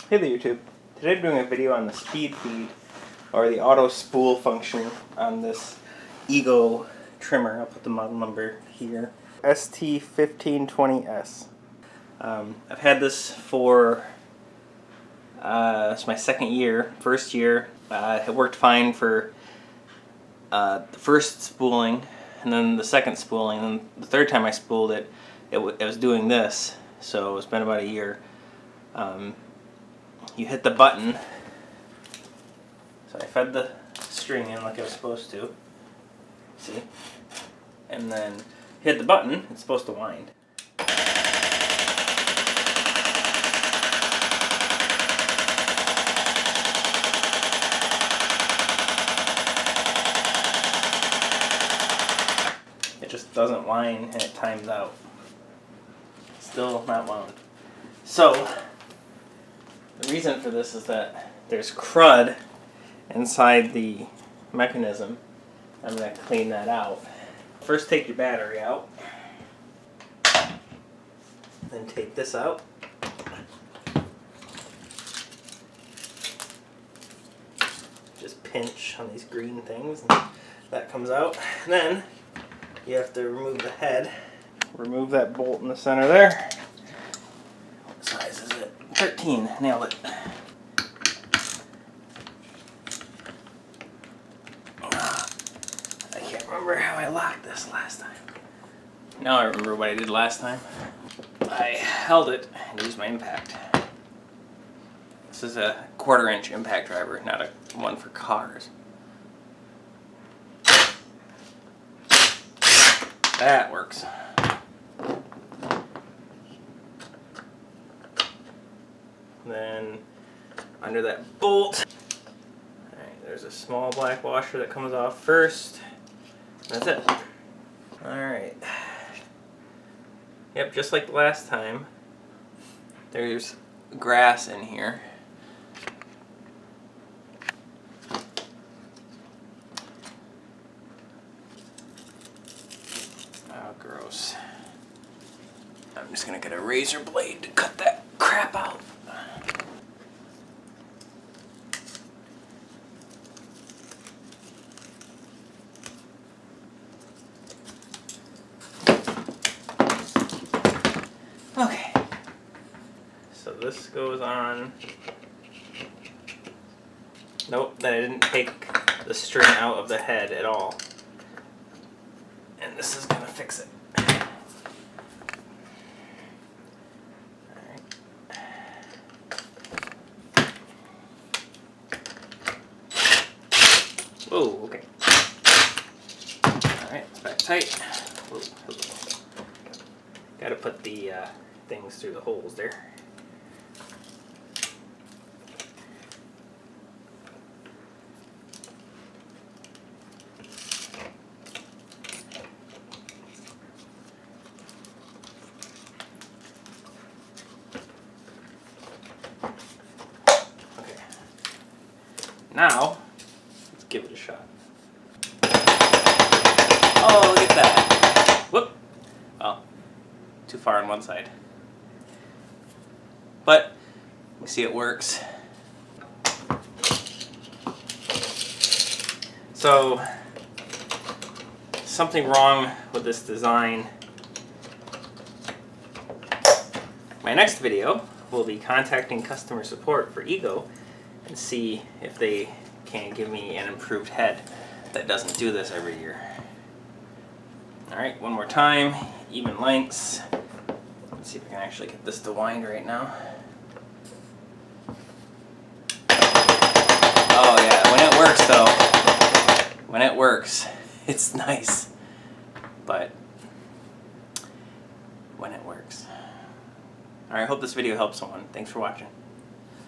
Hey there YouTube. Today I'm doing a video on the speed feed, or the auto spool function on this Ego trimmer. I'll put the model number here. ST1520S. I've had this for, it's my second year. First year, it worked fine for the first spooling, and then the second spooling, and the third time I spooled it, it was doing this. So it's been about a year. You hit the button, so I fed the string in like I was supposed to, see, and then hit the button, it's supposed to wind. It just doesn't wind and it times out. Still not wound. So the reason for this is that there's crud inside the mechanism. I'm going to clean that out. First take your battery out. Then take this out. Just pinch on these green things and that comes out. And then you have to remove the head. Remove that bolt in the center there. What size is it? 13. Nailed it. I can't remember how I locked this last time. Now I remember what I did last time. I held it and used my impact. This is a 1/4 inch impact driver, not a one for cars. That works. Then under that bolt, alright, there's a small black washer that comes off first. That's it. Alright. Yep, just like the last time, there's grass in here. Oh, gross. I'm just gonna get a razor blade to cut that crap out. Okay, so this goes on. Nope, then I didn't take the string out of the head at all. And this is gonna fix it. Whoa, okay. Alright, it's back tight. Whoa. Gotta put the things through the holes there. Okay. Now, let's give it a shot. Oh, look at that. Whoop. Well, too far on one side. But we see it works. So, something wrong with this design. My next video will be contacting customer support for Ego and see if they can give me an improved head that doesn't do this every year. Alright, one more time, even lengths. Let's see if I can actually get this to wind right now. Oh yeah, when it works though, when it works, it's nice. But when it works. Alright, I hope this video helps someone. Thanks for watching.